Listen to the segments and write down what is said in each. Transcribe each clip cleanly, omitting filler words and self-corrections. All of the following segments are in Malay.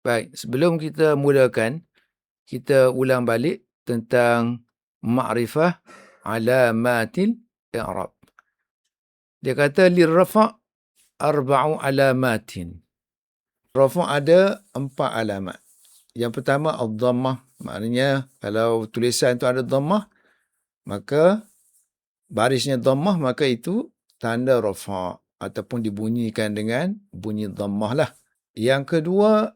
Baik, sebelum kita mulakan, kita ulang balik tentang ma'rifah alamatil i'rab. Dia kata lirrafa' arba'u alamatin. Rafa' ada 4 alamat. Yang pertama ad-dhammah, maknanya kalau tulisan tu ada dhammah, maka barisnya dhammah, maka itu tanda rafa' ataupun dibunyikan dengan bunyi dhammah lah. Yang kedua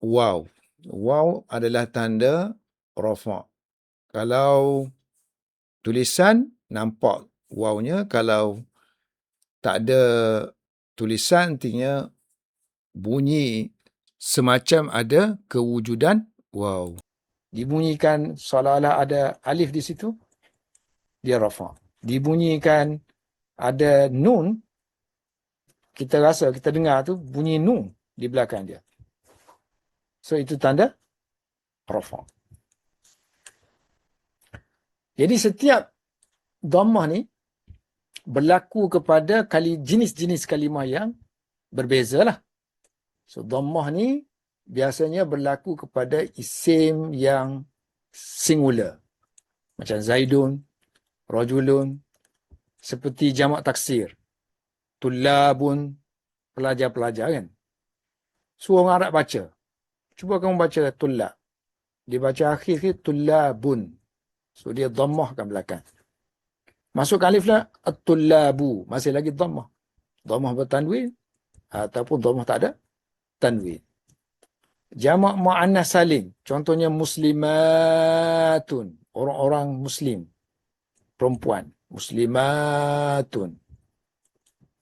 waw. Waw adalah tanda rafa'. Kalau tulisan nampak wawnya, kalau tak ada tulisan artinya bunyi semacam ada kewujudan waw. Dibunyikan seolah-olah ada alif di situ, dia rafa'. Dibunyikan ada nun, kita rasa, kita dengar tu bunyi nun di belakang dia. So itu tanda rafa'. Jadi setiap dhammah ni berlaku kepada jenis-jenis kalimah yang berbezalah. So dhammah ni biasanya berlaku kepada isim yang singular. Macam Zaidun, Rajulun, seperti jamak taksir. Tullabun, pelajar-pelajar kan. So orang Arab baca. Cuba kamu baca tullab. Dia baca akhir tullabun. So dia dhammahkan belakang. Masuk alif lah, at-tullabu. Masih lagi dhammah. Dhammah bertanwin ataupun dhammah tak ada tanwin. Jamak mu'annas salim. Contohnya muslimatun. Orang-orang muslim. Perempuan. Muslimatun.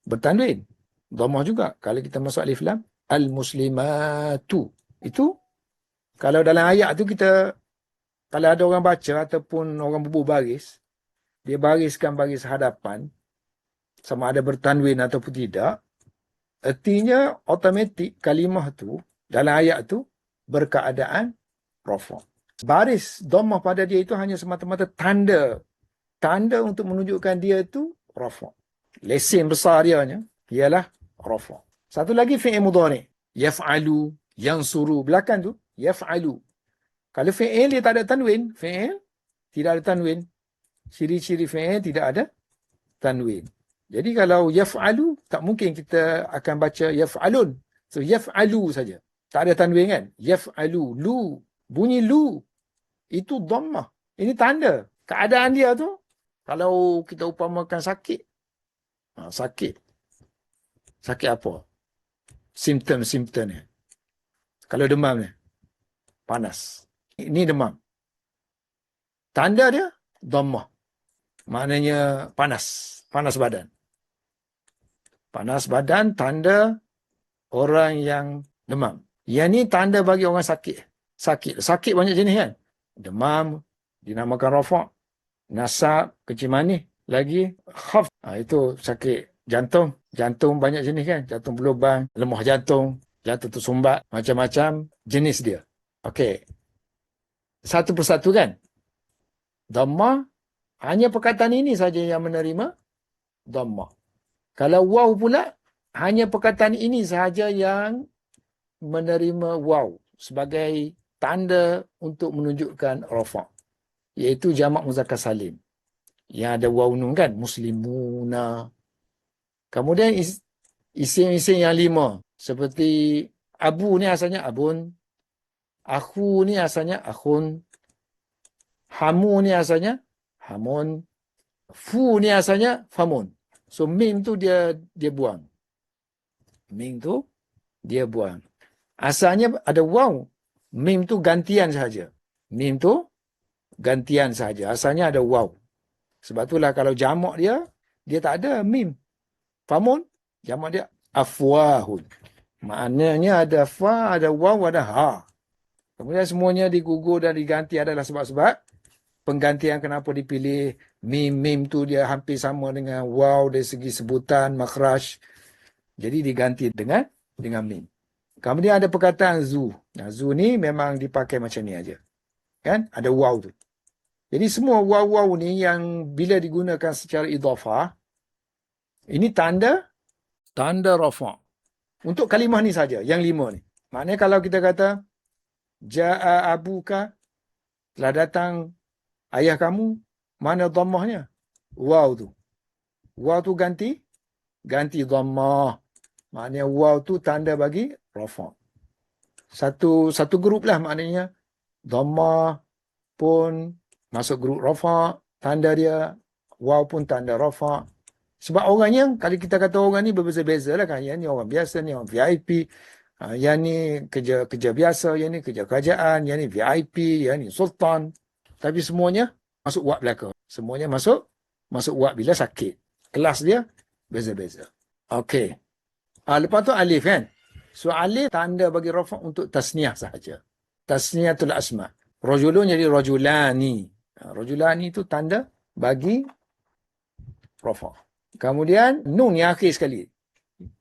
Bertanwin. Dhammah juga. Kalau kita masuk alif lam, al-muslimatu. Itu, kalau dalam ayat tu kita, kalau ada orang baca ataupun orang bubuh baris, dia bariskan baris hadapan, sama ada bertanwin ataupun tidak, artinya automatik kalimah tu, dalam ayat tu, berkeadaan rafa'. Baris dhammah pada dia itu hanya semata-mata tanda. Tanda untuk menunjukkan dia itu rafa'. Lesen besar dianya ialah rafa'. Satu lagi fi'il mudhari'. Yaf'alu, yansuru. Belakang tu, yaf'alu. Kalau fi'il dia tak ada tanwin, fi'il tidak ada tanwin. Ciri-ciri fi'il tidak ada tanwin. Jadi kalau yaf'alu, tak mungkin kita akan baca yaf'alun. So yaf'alu saja. Tak ada tanwin kan? Yaf'alu, lu. Bunyi lu. Itu dhammah. Ini tanda. Keadaan dia tu, kalau kita upamakan sakit. Sakit. Sakit apa? Simptom ni. Kalau demam ni, panas. Ini demam. Tanda dia, dhammah. Maknanya panas. Panas badan. Panas badan tanda orang yang demam. Yang ni tanda bagi orang sakit. Sakit banyak jenis kan? Demam, dinamakan rafa'. Nasab, kecil manis. Lagi, khaf. Itu sakit jantung. Jantung banyak jenis kan? Jantung berlubang, lemah jantung, jantung tersumbat. Macam-macam jenis dia. Okey. Satu persatu kan? Dhammah, hanya perkataan ini saja yang menerima dhammah. Kalau waw pula, hanya perkataan ini sahaja yang menerima waw sebagai tanda untuk menunjukkan rafa'. Iaitu jamak muzakkar salim. Yang ada waw nun kan? Muslimuna. Kemudian isim-isim yang 5. Seperti abu ni asalnya abun. Akhu ni asalnya akhun. Hamu ni asalnya hamun. Fu ni asalnya famun. So mim tu dia buang. Mim tu dia buang. Asalnya ada waw. Mim tu gantian sahaja. Mim tu gantian sahaja. Asalnya ada waw. Sebab itulah kalau jamak dia tak ada mim. Famun, jamak dia afwahun. Maknanya ada fa, ada waw, ada ha. Kemudian semuanya digugur dan diganti adalah sebab-sebab penggantian kenapa dipilih mim tu dia hampir sama dengan waw dari segi sebutan, makhraj. Jadi diganti dengan mim. Kemudian ada perkataan zu. Nah, zu ni memang dipakai macam ni aja. Kan? Ada waw tu. Jadi semua waw-waw ni yang bila digunakan secara idhafah, ini tanda rafa'. Untuk kalimah ni saja, yang 5 ni. Maknanya kalau kita kata Ja'a abuka, telah datang ayah kamu, mana dhammahnya? Waw tu. Waw tu ganti dhammah. Maknanya waw tu tanda bagi rafa'. Satu grup lah maknanya. Dhammah pun masuk grup rafa', tanda dia. Waw pun tanda rafa'. Sebab orangnya, kalau kita kata orang ni berbeza-beza lah kan. Yang ni orang biasa, ni orang VIP. Yang ni kerja biasa, yang ni kerja kerajaan, yang ni VIP, yang ni sultan. Tapi semuanya masuk wad belaka. Semuanya masuk wad bila sakit. Kelas dia beza-beza. Okey. Lepas tu alif kan. So alif tanda bagi rafa' untuk tasniah sahaja. Tasniatul asma'. Rajulun jadi rajulani. Rajulani itu tanda bagi rafa'. Kemudian nun yang akhir sekali.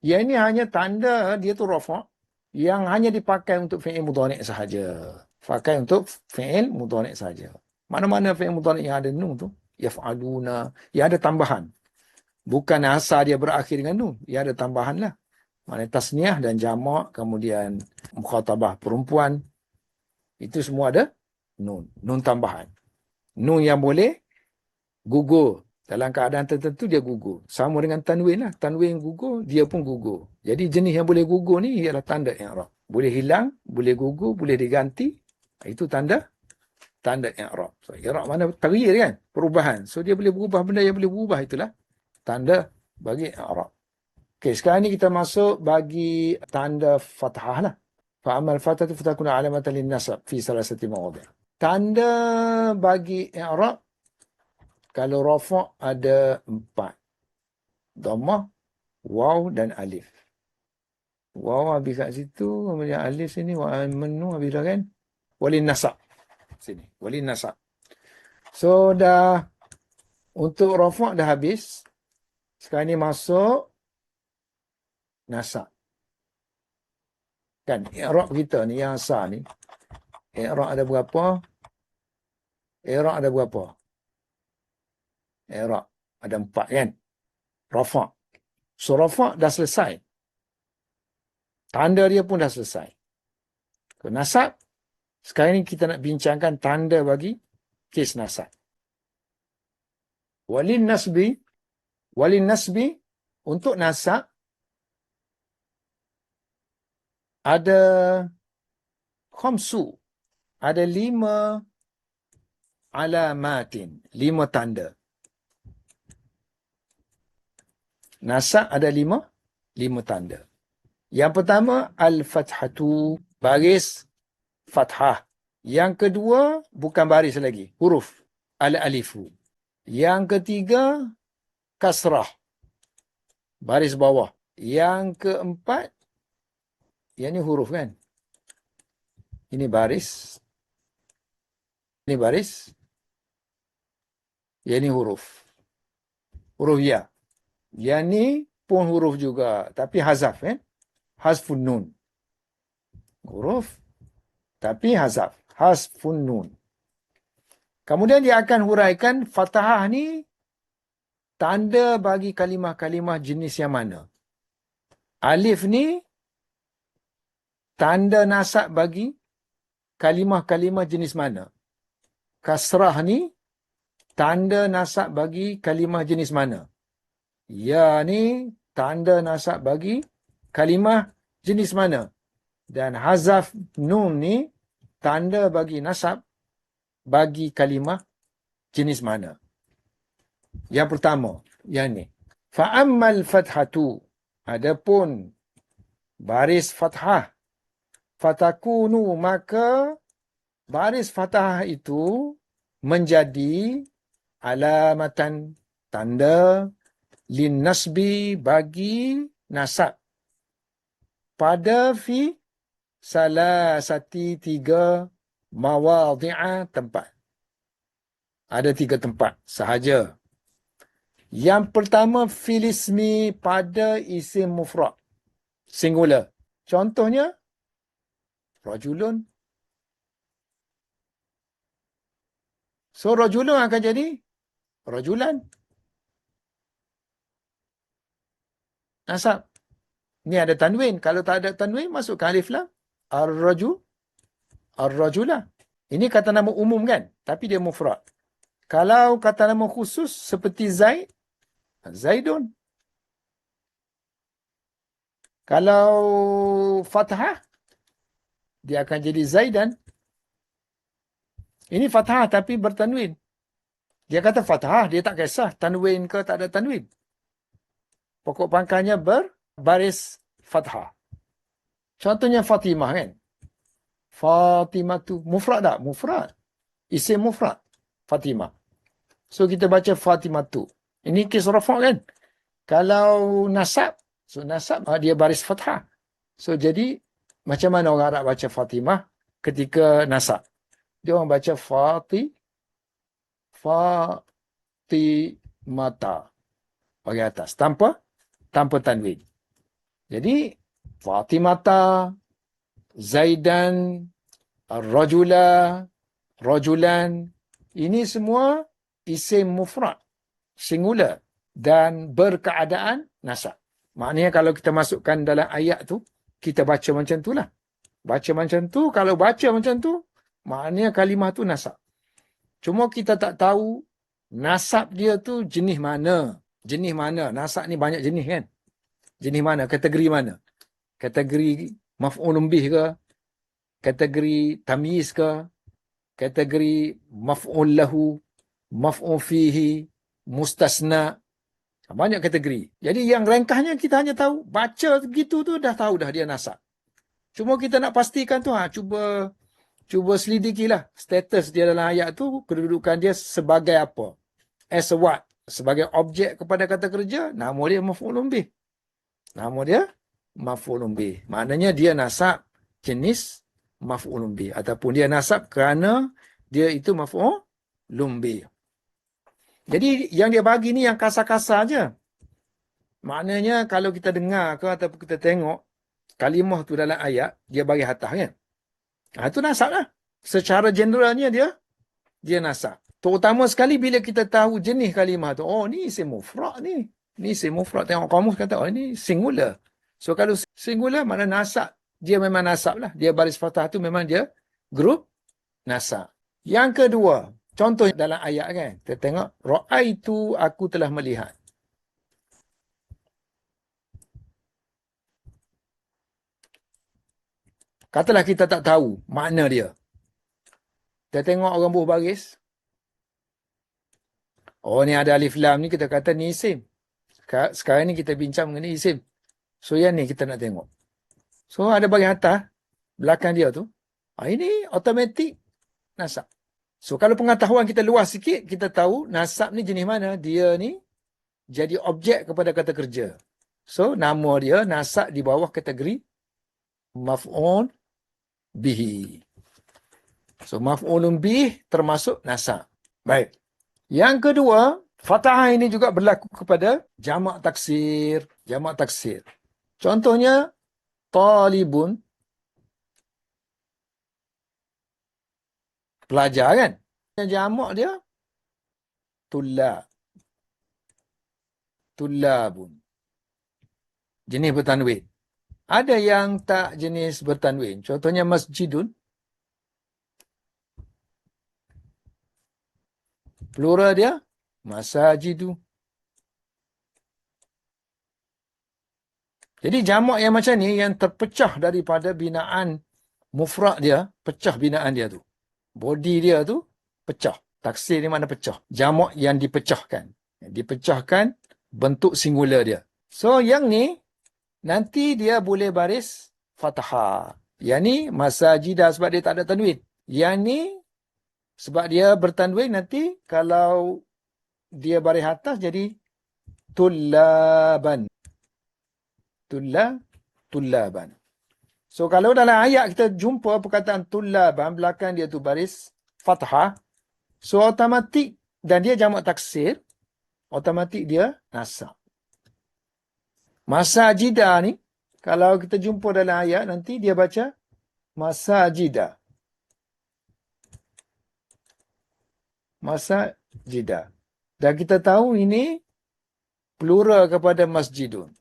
Yang ini hanya tanda dia tu rafa' yang hanya dipakai untuk fi'il mudhari' sahaja. Pakai untuk fi'il mudhari' sahaja. Mana-mana fi'il mudhari' yang ada nun tu, yaf'aluna, yang ada tambahan. Bukan asal dia berakhir dengan nun, yang ada tambahan lah. Maknanya tasniah dan jamak, kemudian mukhatabah perempuan, itu semua ada nun tambahan. Nun yang boleh gugur. Dalam keadaan tertentu dia gugur. Sama dengan tanwin lah. Tanwin gugur, dia pun gugur. Jadi jenis yang boleh gugur ni ialah tanda i'rab. Boleh hilang, boleh gugur, boleh diganti. Itu tanda i'rab. So, i'rab mana taghyir kan? Perubahan. So dia boleh berubah, benda yang boleh berubah itulah tanda bagi i'rab. Okey, sekarang ni kita masuk bagi tanda fathah lah. Fa'amal fathah tu fatakuna alamatan lin-nasab fi salasati mawadhi'. Tanda bagi i'rab kalau rafa' ada 4. Dhammah, waw dan alif. Waw habis kat situ, kemudian alif sini, wa amanu habis dah kan? Walin nasab. Sini, walin nasab. So dah untuk rafa' dah habis. Sekarang ni masuk nasab. Kan i'rab kita ni yang asal ni. I'rab ada berapa? I'rab ada berapa? I'rab ada 4 kan? Rafa'. So rafa' dah selesai. Tanda dia pun dah selesai. So, nasab. Sekarang ni kita nak bincangkan tanda bagi kes nasab. Walin nasbi untuk nasab ada khamsu, ada 5 alamatin, 5 tanda. Nasab ada 5 tanda. Yang pertama al-fathatu, baris fathah. Yang kedua bukan baris lagi, huruf al-alifu. Yang ketiga kasrah, baris bawah. Yang keempat, yang ni huruf kan? Ini baris. Ini baris. Yang ni huruf. Huruf ya. Yang ni pun huruf juga, tapi hazaf kan? Hazfun nun. Huruf, tapi hazaf. Hazfun nun. Kemudian dia akan huraikan fathah ni tanda bagi kalimah-kalimah jenis yang mana. Alif ni tanda nasab bagi kalimah-kalimah jenis mana. Kasrah ni tanda nasab bagi kalimah jenis mana. Ya ni tanda nasab bagi kalimah jenis mana. Dan hazaf nun ni tanda bagi nasab bagi kalimah jenis mana. Yang pertama, yang ni. Fa'ammal fathatu, adapun baris fathah, fatakunu, maka baris fathah itu menjadi alamatan, tanda, lin nasbi, bagi nasab. Pada fi salasati, 3 mawadhi'a, tempat. Ada 3 tempat sahaja. Yang pertama fil ismi, pada isim mufrad, singular. Contohnya rajulun. So rajulun akan jadi rajulan. Nasab. Ni ada tanwin. Kalau tak ada tanwin, masukkan alif lam. Ar-raju, ar-rajulah. Ini kata nama umum kan? Tapi dia mufrad. Kalau kata nama khusus seperti Zaid, Zaidun. Kalau fathah, dia akan jadi Zaidan. Ini fathah tapi bertanwin. Dia kata fathah, dia tak kisah tanwin ke tak ada tanwin. Pokok pangkalnya berbaris fathah. Contohnya Fatimah kan? Fatimah tu mufrad tak? Mufrad. Isim mufrad. Fatimah. So kita baca Fatimah tu. Ini kes rafa' kan? Kalau nasab, so nasab dia baris fathah. So jadi macam mana orang Arab baca Fatimah ketika nasab? Dia orang baca Fatimata bagi atas tanpa tanwin. Jadi Fatimata, Zaidan, Rajula, Rajulan, ini semua isim mufrad, singular dan berkeadaan nasab. Maknanya kalau kita masukkan dalam ayat tu, kita baca macam tu lah. Baca macam tu, kalau baca macam tu, maknanya kalimah tu nasab. Cuma kita tak tahu nasab dia tu jenis mana. Jenis mana? Nasab ni banyak jenis kan? Jenis mana? Kategori mana? Kategori maf'ulun bih ke? Kategori tamyiz ke? Kategori maf'ul lahu, maf'ul fihi, mustasna. Banyak kategori. Jadi yang ringkasnya kita hanya tahu, baca gitu tu dah tahu dah dia nasab. Cuma kita nak pastikan tu, cuba selidikilah status dia dalam ayat tu, kedudukan dia sebagai apa. As a what? Sebagai objek kepada kata kerja, nama dia maf'ulun bih. Nama dia maf'ulun bih. Maknanya dia nasab jenis maf'ulun bih. Ataupun dia nasab kerana dia itu maf'ulun bih. Jadi yang dia bagi ni yang kasar-kasar je. Maknanya kalau kita dengar ke ataupun kita tengok kalimah tu dalam ayat, dia bagi hatah kan. Itu nasab lah. Secara generalnya dia nasab. Terutama sekali bila kita tahu jenis kalimah tu. Oh ni isim mufrad ni. Ni isim mufrad. Tengok kamus kata oh ni singular. So kalau singular mana nasab. Dia memang nasab lah. Dia baris fathah tu memang dia grup nasab. Yang kedua. Contoh dalam ayat kan. Kita tengok. Ra'aitu aku telah melihat. Katalah kita tak tahu makna dia. Kita tengok orang buah baris. Oh ni ada alif lam ni kita kata ni isim. Sekarang ni kita bincang mengenai isim. So yang ni kita nak tengok. So ada bahagian atas. Belakang dia tu. Ini automatik nasab. So kalau pengetahuan kita luas sikit, kita tahu nasab ni jenis mana. Dia ni jadi objek kepada kata kerja. So nama dia nasab di bawah kategori maf'ul bihi. So maf'ulun bih termasuk nasab. Baik. Yang kedua, fathah ini juga berlaku kepada jamak taksir. Jamak taksir. Contohnya talibun, pelajar kan. Yang jamak dia tullab. Tullabun. Jenis bertanwin. Ada yang tak jenis bertanwin. Contohnya masjidun. Plural dia masajidu. Jadi jamak yang macam ni yang terpecah daripada binaan mufrad dia, pecah binaan dia tu. Body dia tu pecah. Taksir ni mana pecah. Jamak yang dipecahkan. Dipecahkan bentuk singular dia. So yang ni nanti dia boleh baris fathah. Yang ni masajidah sebab dia tak ada tanwin. Yang ni sebab dia bertanwin nanti kalau dia baris atas jadi tullaban. Tullaban. So kalau dalam ayat kita jumpa perkataan tullaban, belakang dia tu baris fathah. So automatik, dan dia jamak taksir, automatik dia nasab. Masajidah ni, kalau kita jumpa dalam ayat nanti dia baca masajidah. Masajidah. Dan kita tahu ini plural kepada masjidun.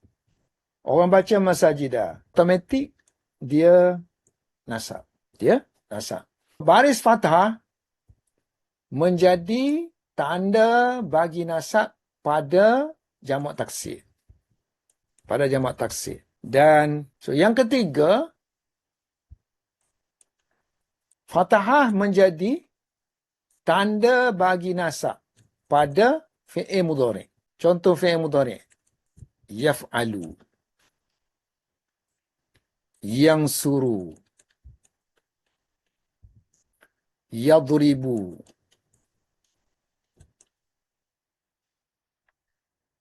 Orang baca masajidah. Automatik dia nasab. Dia nasab. Baris fathah menjadi tanda bagi nasab pada jamak taksir. Pada jamak taksir. Dan yang ketiga, fathah menjadi tanda bagi nasab pada fi'il mudhari'. Contoh fi'il mudhari'. Yaf'alu, yansuru, yadribu.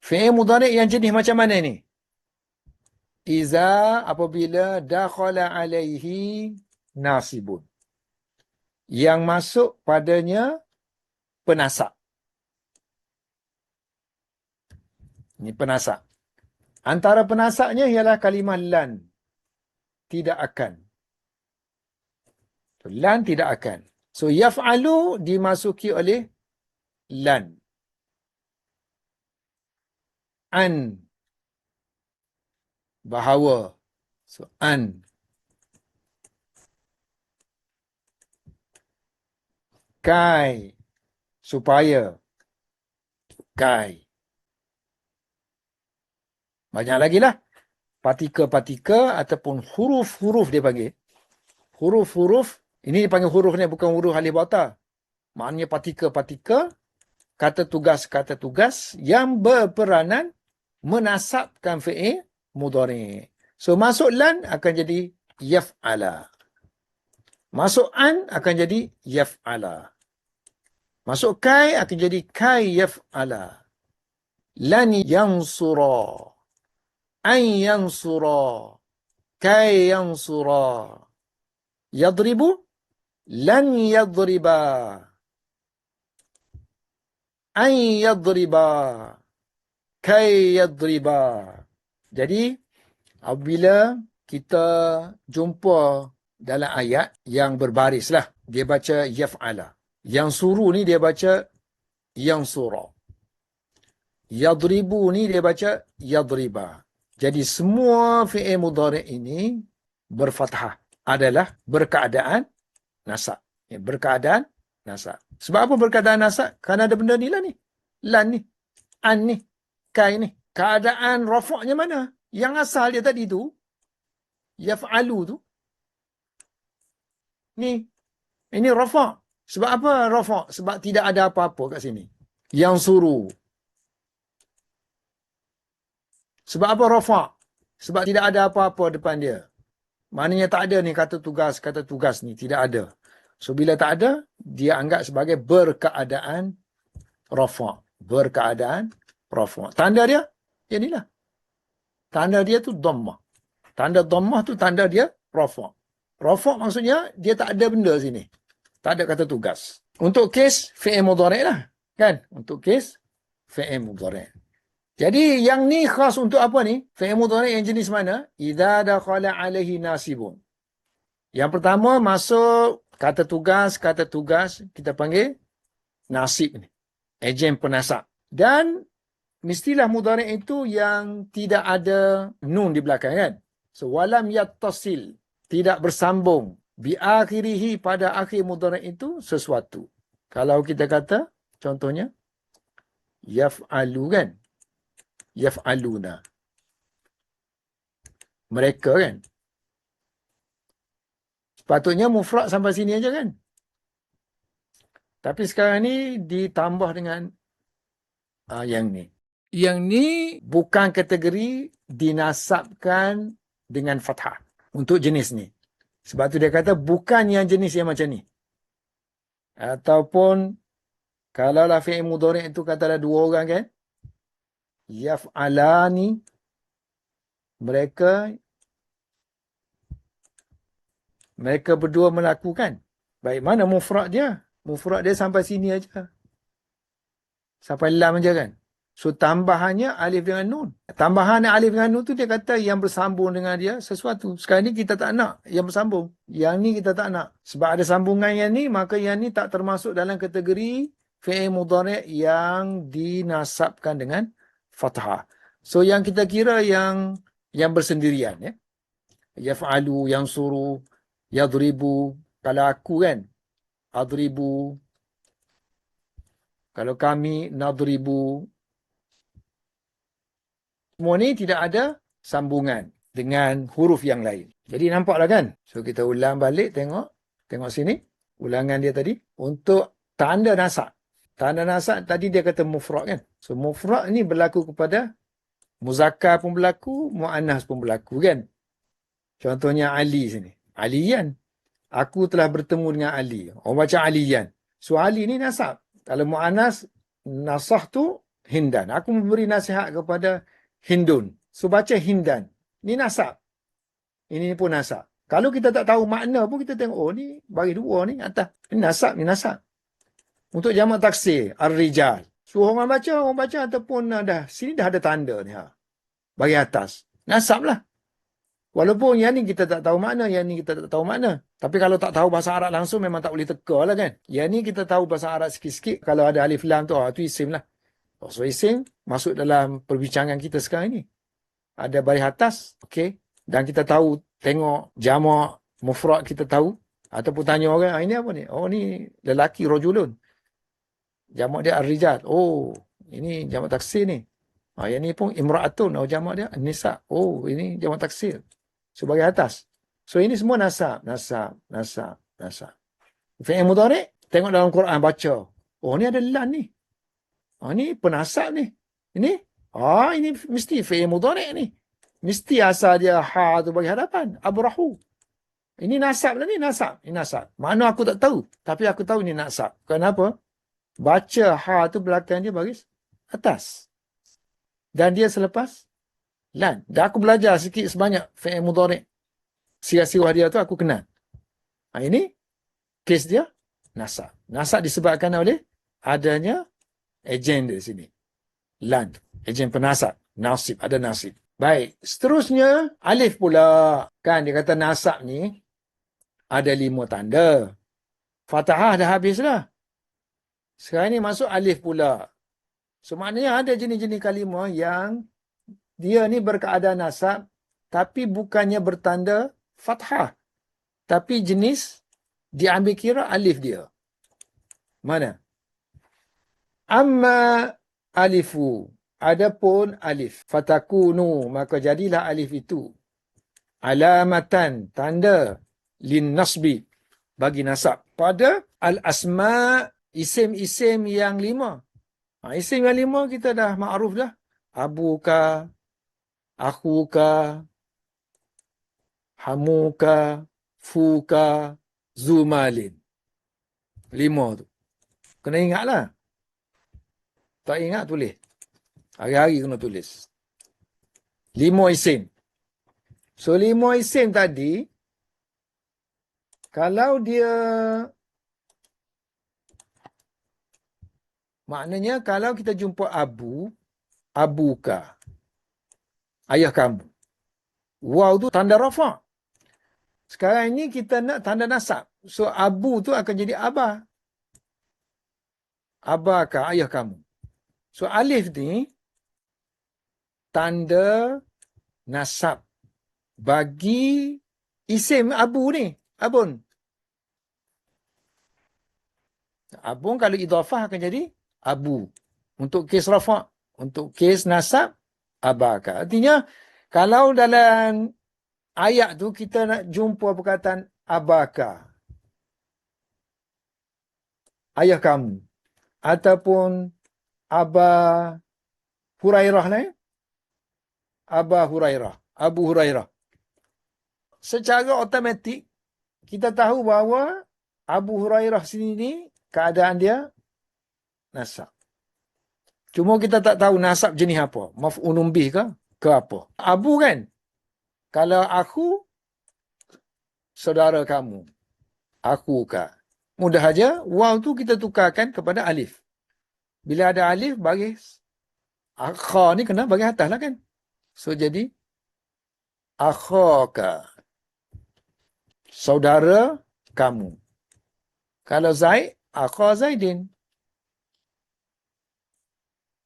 Fi'il mudhari' yang jenis macam mana ni? Iza apabila dakhala alaihi nasibun. Yang masuk padanya penasab. Ini penasab. Antara penasabnya ialah kalimah lan. Tidak akan. Lan tidak akan. So, yaf'alu dimasuki oleh lan. An. Bahawa. So, an. Kai. Supaya. Kai. Banyak lagi lah. Partikel-partikel ataupun huruf-huruf dia panggil. Huruf-huruf. Ini dipanggil huruf ni, bukan huruf alif bata. Maknanya partikel-partikel, kata tugas yang berperanan menasabkan fi'il mudhari'. So, masuk lan akan jadi yaf'ala. Masuk an akan jadi yaf'ala. Masuk kai akan jadi kai yaf'ala. Lan yansura. An yansura. Kai yansura. Yadribu. Lan yadriba. An yadriba. Kai yadriba. Jadi, apabila kita jumpa dalam ayat yang berbaris lah, dia baca yaf'ala. Yang suruh ni dia baca yansura. Yadribu ni dia baca yadriba. Jadi semua fi'il mudhari' ini berfathah adalah berkeadaan nasab. Berkeadaan nasab. Sebab apa berkeadaan nasab? Kerana ada benda ni lah ni. Lan ni. An ni. Kai ni. Keadaan rafa'nya mana? Yang asal dia tadi tu, yaf'alu tu, ni. Ini rafa'. Sebab apa rafa'? Sebab tidak ada apa-apa kat sini. Yang suruh. Sebab apa rafa'? Sebab tidak ada apa-apa depan dia. Maknanya tak ada ni kata tugas ni. Tidak ada. So, bila tak ada, dia anggap sebagai berkeadaan rafa'. Berkeadaan rafa'. Tanda dia, inilah. Tanda dia tu dhammah. Tanda dhammah tu tanda dia rafa'. Rafa' maksudnya, dia tak ada benda sini. Tak ada kata tugas. Untuk kes fi'il mudhari' lah. Kan? Untuk kes fi'il mudhari'. Jadi yang ni khas untuk apa ni? Fi'il mudhari' yang jenis mana? Idza dakhala alaihi nasibun. Yang pertama masuk kata tugas kita panggil nasib ni. Ejen penasab. Dan mestilah mudhari' itu yang tidak ada nun di belakang kan? So walam yattasil, tidak bersambung. Bi akhirihi, pada akhir mudhari' itu sesuatu. Kalau kita kata contohnya yaf'alu kan? Yaf'aluna. Mereka kan? Sepatutnya mufrad sampai sini aja kan? Tapi sekarang ni ditambah dengan yang ni. Yang ni bukan kategori dinasabkan dengan fathah untuk jenis ni. Sebab tu dia kata bukan yang jenis yang macam ni. Ataupun kalau lah fi'il mudhari' itu kata ada dua orang kan? Yaf'alani, mereka berdua melakukan. Baik, mana mufrad dia? Mufrad dia sampai sini aja. Sampai lam aja kan? So tambahannya alif dengan nun. Tambahan alif dengan nun tu dia kata yang bersambung dengan dia sesuatu. Sekarang ni kita tak nak yang bersambung. Yang ni kita tak nak. Sebab ada sambungan yang ni, maka yang ni tak termasuk dalam kategori fi'il mudhari' yang dinasabkan dengan fathah. So yang kita kira yang bersendirian ya. Yaf'alu, yang suruh, Yadribu, kalau aku kan, adribu. Kalau kami, nadribu. Semua ni tidak ada sambungan dengan huruf yang lain. Jadi nampaklah kan? So kita ulang balik, tengok. Tengok sini. Ulangan dia tadi. Untuk tanda nasab. Tanda nasab tadi dia kata mufrad kan? So mufrad ni berlaku kepada muzakkar pun berlaku, muannas pun berlaku kan? Contohnya Ali sini. Aliyan. Aku telah bertemu dengan Ali. Orang baca Aliyan. So Ali ni nasab. Kalau mu'anas, nasah tu Hindan. Aku memberi nasihat kepada Hindun. So baca Hindan. Ni nasab. Ini pun nasab. Kalau kita tak tahu makna pun kita tengok, oh ni bagi dua ni atas. Ini nasab, ni nasab. Untuk jamak taksir, Ar-Rijal. So orang baca ataupun dah sini dah ada tanda ni. Bagi atas. Nasab lah. Walaupun yang ni kita tak tahu makna, yang ni kita tak tahu makna. Tapi kalau tak tahu bahasa Arab langsung memang tak boleh teka lah kan. Yang ni kita tahu bahasa Arab sikit-sikit. Kalau ada alif lam tu, tu isim lah. So isim masuk dalam perbincangan kita sekarang ni. Ada baris atas, okey. Dan kita tahu, tengok jamak, mufrad kita tahu. Ataupun tanya orang, ini apa ni? Oh ni lelaki, rajulun. Jamak dia ar-rijal. Oh, ini jamak taksir ni. Yang ni pun imra'atun. Oh, jamak dia nisa. Oh, ini jamak taksir. Sebagai atas. So ini semua nasab. Fi'il mudhari', tengok dalam Quran, baca. Oh ni ada lan ni. Ni penasab ni. Ini mesti fi'il mudhari' ni. Mesti asal dia ha tu bagi hadapan. Abrahu. Ini nasab lah ni, nasab. Ini nasab. Mana aku tak tahu. Tapi aku tahu ini nasab. Kenapa? Baca ha tu belakang dia baris atas. Dan dia selepas lan. Dan aku belajar sikit sebanyak fi'il mudhari'. Sirah-sirah dia tu aku kenal. Ini kes dia nasab. Nasab disebabkan oleh adanya ejen di sini. Lan. Ejen penasab. Nasib. Ada nasib. Baik. Seterusnya alif pula. Kan dia kata nasab ni ada 5 tanda. Fathah dah habis dah. Sekarang ni masuk alif pula. So maknanya ada jenis-jenis kalimah yang dia ni berkeadaan nasab tapi bukannya bertanda fathah. Tapi jenis diambil kira alif dia. Mana? Amma alifu. Adapun alif. Fatakunu. Maka jadilah alif itu. Alamatan. Tanda. Lin nasbi. Bagi nasab. Pada al-asma' isim-isim yang 5. Isim yang 5 kita dah ma'ruf dah. Abuka. Akhuka, hamuka, fuka, zumalin. 5 tu. Kena ingatlah. Tak ingat tulis. Hari-hari kena tulis. 5 isim. So 5 isim tadi, kalau dia, maknanya kalau kita jumpa abuka. Ayah kamu. Waw tu tanda rafa'. Sekarang ini kita nak tanda nasab. So abu tu akan jadi abah. Abaka, ayah kamu. So alif ni tanda nasab bagi isim abu ni. Abun. Abun kalau idhafah akan jadi abu. Untuk kes rafa'. Untuk kes nasab, abaka. Artinya, kalau dalam ayat tu kita nak jumpa perkataan abaka, ayah kamu, ataupun Aba Hurairah lah ya. Aba Hurairah, Abu Hurairah. Secara automatik, kita tahu bahawa Abu Hurairah sini ni, keadaan dia nasab. Cuma kita tak tahu nasab jenis apa. Maf'ulun bih ke apa. Abu kan? Kalau aku, saudara kamu. Aku ka. Mudah aja, waw tu kita tukarkan kepada alif. Bila ada alif, bagi akha ni kena bagi atas lah kan. So jadi, akhaka. Saudara kamu. Kalau Zaid, akha Zaidin.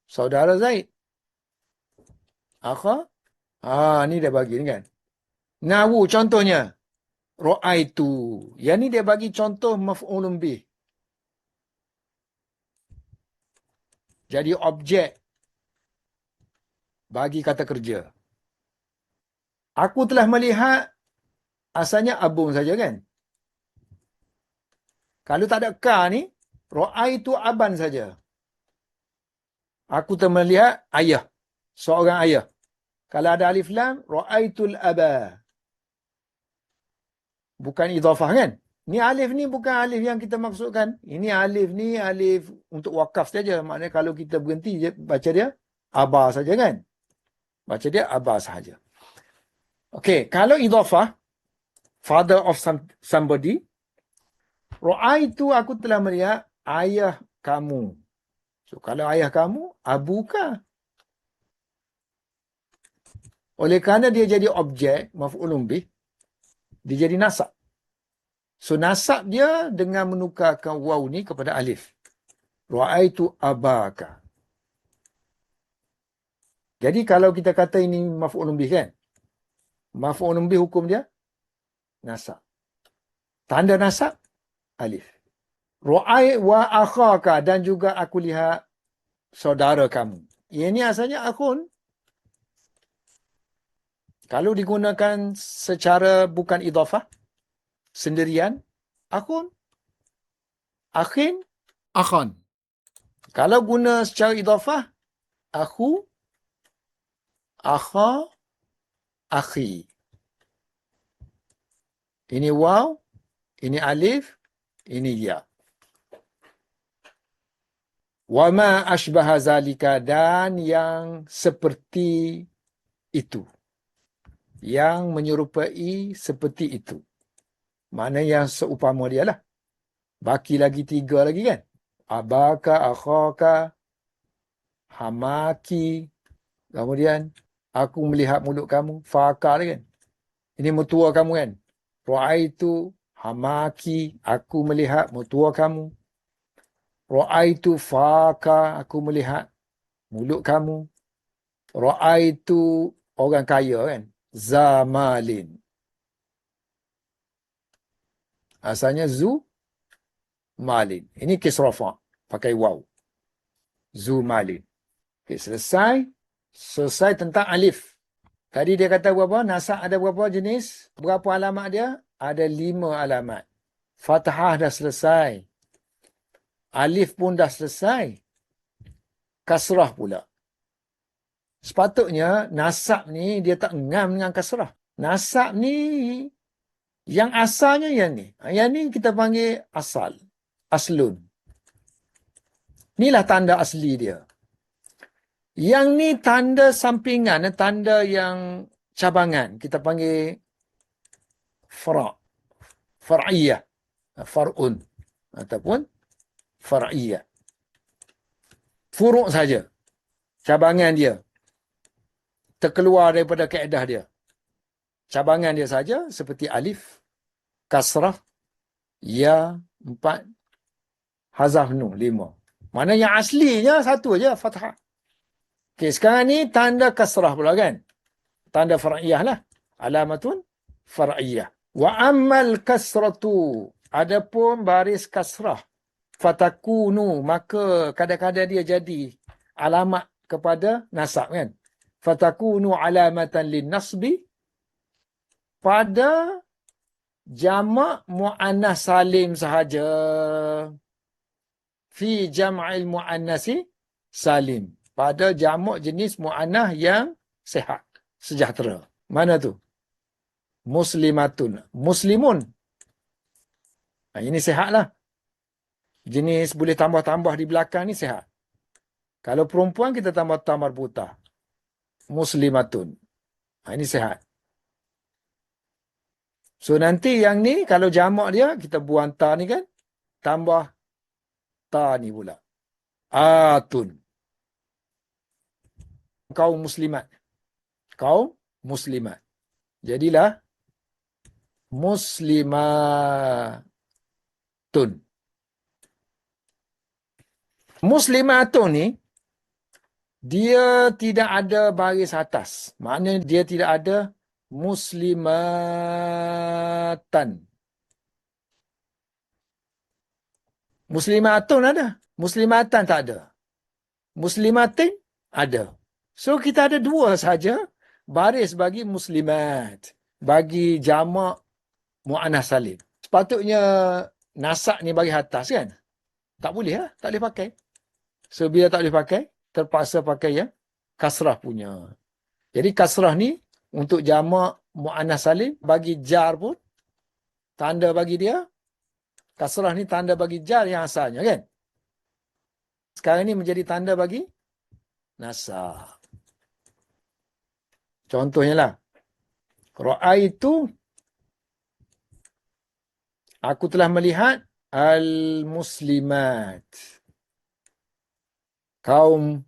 Saudara Zaid. Akha. Ni dah bagi ni kan. Nawu contohnya. Ra'aitu. Yang ni dia bagi contoh maf'ulun bih. Jadi objek bagi kata kerja. Aku telah melihat, asalnya abung saja kan. Kalau tak ada ka ni, ra'aitu aban saja. Aku telah melihat ayah. Seorang ayah. Kalau ada alif lam, ra'aitul aba. Bukan idhafah kan? Ni alif ni bukan alif yang kita maksudkan. Ini alif ni alif untuk wakaf saja. Maknanya kalau kita berhenti baca dia, aba saja kan? Baca dia aba sahaja. Okey, kalau idhafah, father of somebody, ra'aitu aku telah melihat ayah kamu. So kalau ayah kamu, abuka. Oleh kerana dia jadi objek, maf'ulun bih, dia jadi nasab. So nasab dia dengan menukarkan waw ni kepada alif. Ra'aitu abaka. Jadi kalau kita kata ini maf'ulun bih kan? Maf'ulun bih hukum dia nasab. Tanda nasab alif. Ra'ai wa akhaka, dan juga aku lihat saudara kamu. Ini asalnya akhun. Kalau digunakan secara bukan idhafah, sendirian, akhun. Akhin, akhon. Kalau guna secara idhafah, akhu, akha, akhi. Ini waw, ini alif, ini ya. Wa ma ashbaha zalika, dan yang seperti itu. Yang menyerupai seperti itu. Mana yang seupama dia lah. Baki lagi 3 lagi kan? Abaka, akhaka, hamaki. Kemudian, aku melihat mulut kamu. Faka kan? Ini mertua kamu kan? Ra'aitu, hamaki, aku melihat mertua kamu. Ra'aitu faka, aku melihat mulut kamu. Ra'aitu orang kaya kan? Zamalin. Asalnya zu malin. Ini kisrafa. Pakai waw. Zu malin. Okay, selesai. Selesai tentang alif. Tadi dia kata berapa? Nasab ada berapa jenis? Berapa alamat dia? Ada 5 alamat. Fathah dah selesai. Alif pun dah selesai. Kasrah pula. Sepatutnya nasab ni dia tak ngam dengan kasrah. Nasab ni yang asalnya yang ni. Yang ni kita panggil asal. Aslun. Inilah tanda asli dia. Yang ni tanda sampingan, tanda yang cabangan. Kita panggil fra'. Far'iyah. Far'un. Ataupun far'iyah. Furuk saja. Cabangan dia. Terkeluar daripada kaedah dia. Cabangan dia saja seperti alif, kasrah, ya, 4, hazaf nun, 5. Mana yang aslinya satu aja, fathah. Okey, sekarang ni tanda kasrah pula kan? Tanda far'iyah lah. Alamatun far'iyah. Wa ammal kasratu. Adapun baris kasrah. Fatakunu. Maka kadang-kadang dia jadi alamat kepada nasab kan? Fatakunu alamatan lin nasbi. Pada jamak mu'annas salim sahaja. Fi jam'il mu'annasi salim. Pada jamak jenis mu'annah yang sehat, sejahtera. Mana tu? Muslimatun. Muslimun. Ini sehatlah. Jenis boleh tambah-tambah di belakang ni sehat. Kalau perempuan kita tambah marbutah. Muslimatun. Ini sehat. So nanti yang ni kalau jamak dia kita buang ta ni kan. Tambah ta ni pula. Atun. Kaum muslimat. Kaum muslimat. Jadilah muslimatun. Muslimatun ni dia tidak ada baris atas. Maknanya dia tidak ada Muslimatan. Muslimatun ada. Muslimatan tak ada. Muslimatin ada. So kita ada dua saja baris bagi muslimat. Bagi jamak mu'annas salim. Sepatutnya nasak ni bagi atas kan? Tak boleh lah. Tak boleh pakai. So bila tak boleh pakai, terpaksa pakai yang kasrah punya. Jadi kasrah ni untuk jamak mu'annas salim, bagi jar pun tanda bagi dia. Kasrah ni tanda bagi jar yang asalnya kan? Sekarang ni menjadi tanda bagi nasab. Contohnya lah. Ra'aitu, aku telah melihat al-muslimat. Kaum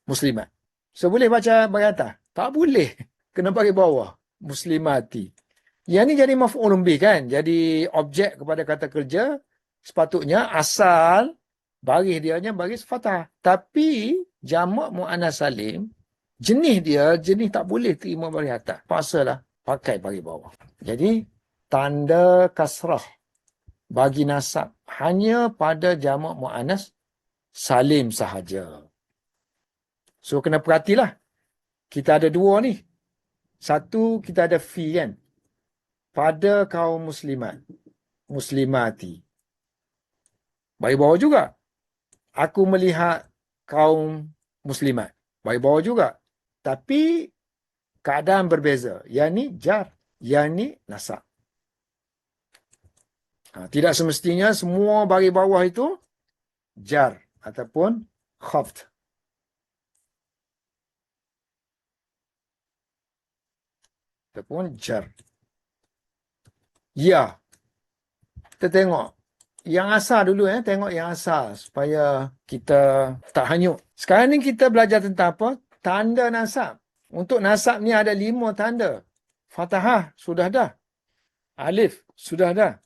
muslimat. So boleh baca bagi atas? Tak boleh. Kena bagi bawah. Muslimati. Yang ni jadi maf'ulun bih kan? Jadi objek kepada kata kerja. Sepatutnya asal baris dianya baris fathah. Tapi jamak mu'annas salim, jenis dia, jenis tak boleh terima baris atas. Paksalah pakai bagi bawah. Jadi tanda kasrah bagi nasab hanya pada jamak mu'annas salim sahaja. So kena perhatilah. Kita ada dua ni. Satu kita ada fi kan. Pada kaum muslimat. Muslimati. Bagi bawah juga. Aku melihat kaum muslimat. Bagi bawah juga. Tapi keadaan berbeza. Yang ni jar. Yang ni nasab. Tidak semestinya semua bagi bawah itu jar ataupun khafd. Ataupun jar. Ya. Kita tengok. Yang asal dulu tengok yang asal supaya kita tak hanyut. Sekarang ni kita belajar tentang apa? Tanda nasab. Untuk nasab ni ada 5 tanda. Fathah sudah dah. Alif sudah dah.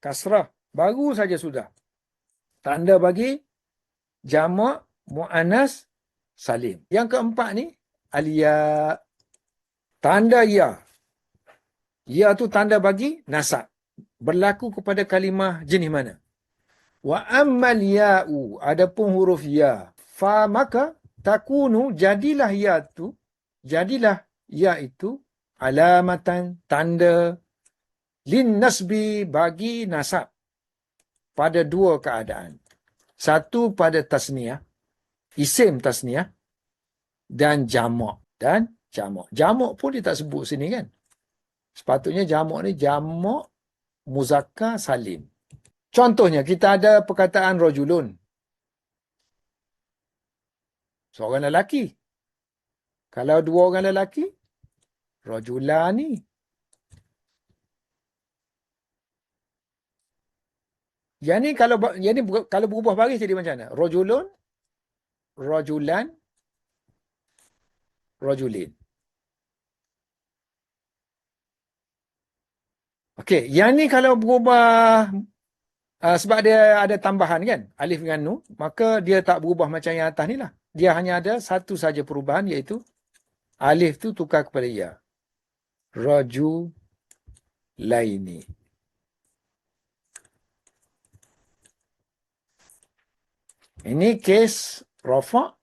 Kasrah baru saja sudah. Tanda bagi jamak mu'annas salim. Yang keempat ni aliyah. Tanda ya. Ya tu tanda bagi nasab. Berlaku kepada kalimah jenis mana? Wa ammal ya'u, adapun huruf ya, fa maka takunu, jadilah ya itu alamatan, tanda, lin nasbi, bagi nasab pada 2 keadaan. Satu pada tasniyah, isim tasniyah, dan jamak. Jamak pun dia tak sebut sini kan. Sepatutnya jamak ni jamak muzakkar salim. Contohnya, kita ada perkataan rajulun. Seorang lelaki. Kalau 2 orang lelaki, rajulani. Yang ni kalau berubah baris jadi macam mana? Rajulun, rajulan, rajulin. Okey, yang ni kalau berubah sebab dia ada tambahan kan, alif dengan nun, maka dia tak berubah macam yang atas ni lah. Dia hanya ada satu saja perubahan, iaitu alif tu tukar kepada ya. Rajulaini. Ini kes rafa'.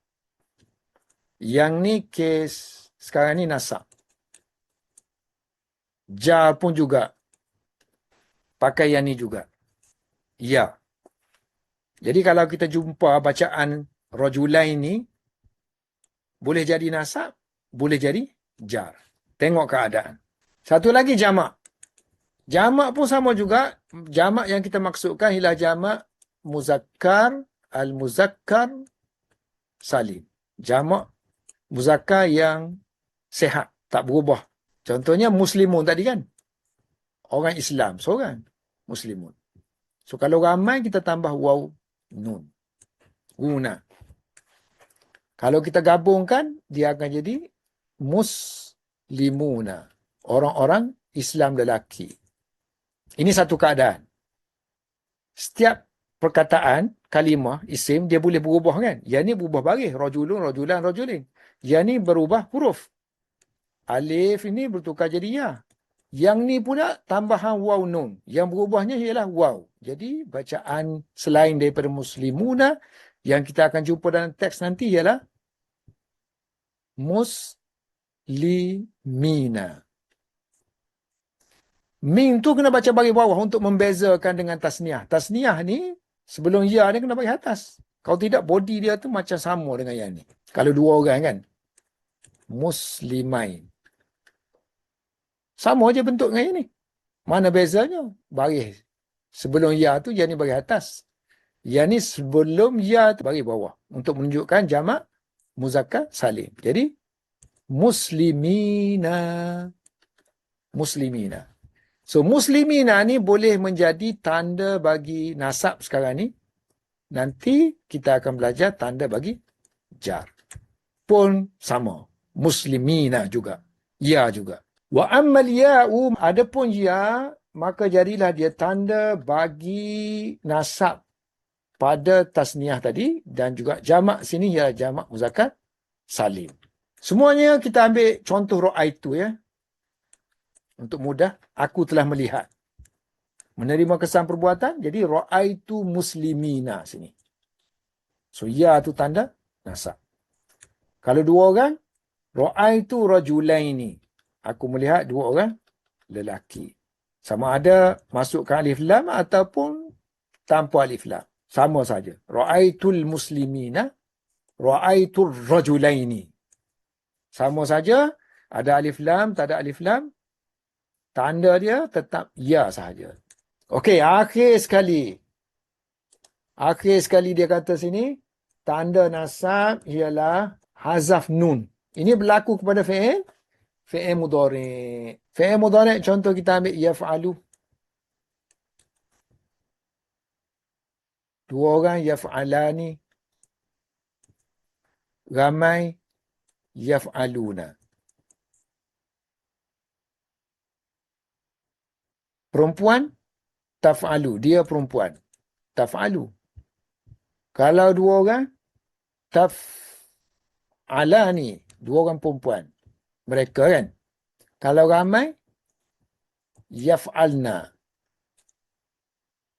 Yang ni kes sekarang ni nasab. Jar pun juga pakai yang ni juga. Ya. Jadi kalau kita jumpa bacaan rajulain ni, boleh jadi nasab, boleh jadi jar. Tengok keadaan. Satu lagi jamak. Jamak pun sama juga. Jamak yang kita maksudkan ialah jamak muzakkar, al-muzakkar salim. Jamak muzakkar yang sehat, tak berubah. Contohnya muslimun tadi kan. Orang Islam seorang, muslimun. So kalau ramai kita tambah waw nun. Guna. Kalau kita gabungkan, dia akan jadi muslimuna. Orang-orang Islam lelaki. Ini satu keadaan. Setiap perkataan, kalimah, isim, dia boleh berubah kan? Yang ni berubah baris. Rajulun, rajulan, rajulin. Yang ni berubah huruf. Alif ini bertukar jadi ya. Yang ni pula tambahan waw nun. Yang berubahnya ialah waw. Jadi bacaan selain daripada muslimuna yang kita akan jumpa dalam teks nanti ialah muslimina. Mim tu kena baca bagi bawah untuk membezakan dengan tasniah. Tasniah ni sebelum ya ni kena bagi atas. Kalau tidak body dia tu macam sama dengan yang ni. Kalau dua orang kan. Muslimain. Sama aja bentuk dengan yang ni. Mana bezanya? Baris. Sebelum ya tu yang ni bagi atas. Yang ni sebelum ya tu bagi bawah. Untuk menunjukkan jamak muzakkar salim. Jadi muslimina. Muslimina. So muslimina ni boleh menjadi tanda bagi nasab sekarang ni. Nanti kita akan belajar tanda bagi jar. Pun sama. Muslimina juga. Ya juga. Wa ammal ya'u, adapun ya, maka jadilah dia tanda bagi nasab pada tasniah tadi dan juga jamak sini ialah jamak muzakkar salim. Semuanya kita ambil contoh ra'aitu ya. Untuk mudah, aku telah melihat. Menerima kesan perbuatan, jadi ra'aitu muslimina sini. So ya tu tanda nasab. Kalau dua orang, ra'aitu rajulaini. Aku melihat dua orang lelaki. Sama ada masukkan alif lam ataupun tanpa alif lam. Sama saja. Ra'aitul muslimina, ra'aitul rajulaini. Sama saja, ada alif lam, tak ada alif lam. Tanda dia tetap ya sahaja. Okey, akhir sekali. Akhir sekali dia kata sini, tanda nasab ialah hazaf nun. Ini berlaku kepada fi'il. Fi'il mudhari'. Fi'il mudhari' contoh kita ambil yaf'alu. Dua orang yaf'alani. Ramai yaf'aluna. Perempuan taf'alu. Dia perempuan. Taf'alu. Kalau dua orang taf'alani. Dua orang perempuan. Mereka kan. Kalau ramai, yaf'alna.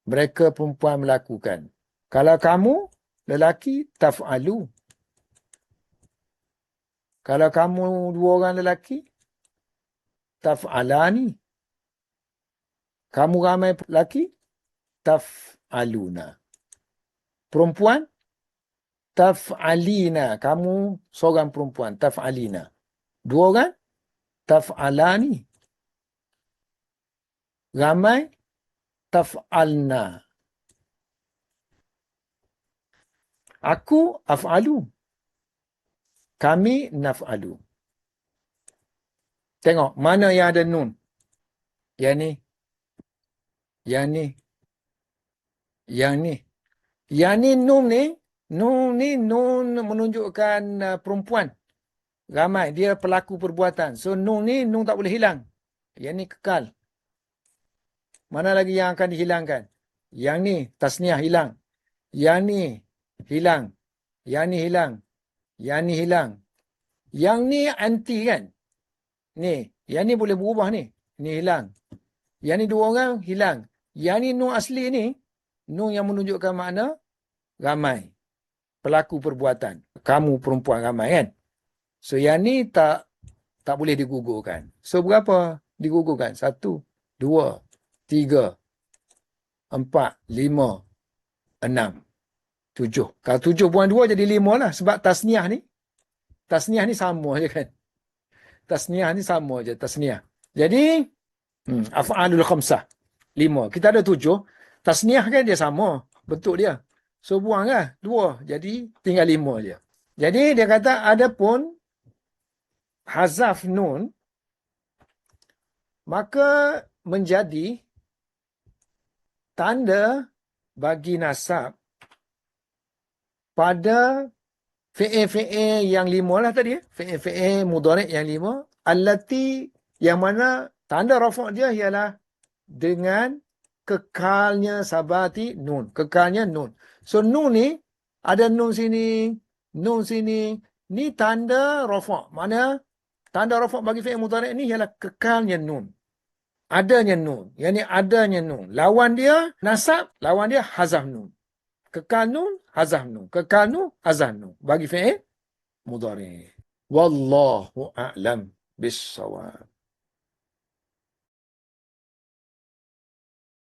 Mereka perempuan melakukan. Kalau kamu, lelaki, taf'alu. Kalau kamu dua orang lelaki, taf'alani. Kamu ramai lelaki, taf'aluna. Perempuan, taf'alina. Kamu seorang perempuan, taf'alina. Dua orang, taf'alani. Ramai, taf'alna. Aku af'alu. Kami naf'alu. Tengok, mana yang ada nun? Yang ni. Yang ni. Yang ni. Yang ni nun ni. Nun ni nun menunjukkan perempuan. Ramai. Dia pelaku perbuatan. So nun ni nun tak boleh hilang. Yang ni kekal. Mana lagi yang akan dihilangkan? Yang ni tasniah hilang. Yang ni hilang. Yang ni hilang. Yang ni hilang. Yang ni anti kan? Ni. Yang ni boleh berubah ni. Ni hilang. Yang ni dua orang hilang. Yang ni nun asli ni. Nun yang menunjukkan makna ramai. Pelaku perbuatan. Kamu perempuan ramai kan? So yang ni tak boleh digugurkan. So berapa digugurkan? 1, 2, 3, 4, 5, 6, 7. Kalau 7 buang 2 jadi 5 lah. Sebab tasniah ni sama je kan. Tasniah ni sama je. Tasniah. Jadi, af'alul khamsah. 5. Kita ada 7. Tasniah kan dia sama. Bentuk dia. So buang lah. 2. Jadi tinggal 5 je. Jadi dia kata ada pun hazaf nun. Maka menjadi tanda bagi nasab pada fi'il yang 5 lah tadi. Fi'il mudhari' yang 5. Allati yang mana tanda rafa' dia ialah dengan kekalnya sabati nun. Kekalnya nun. So nun ni ada nun sini. Nun sini. Ni tanda rafa'. Mana Tanda rafa' bagi fi'il mudhari' ni ialah kekalnya nun. Adanya nun. Yang ni adanya nun. Lawan dia nasab, lawan dia hazaf nun. Kekal nun, hazaf nun. Kekal nun, hazaf nun. Bagi fi'il mudhari'. Wallahu a'lam bis-shawab.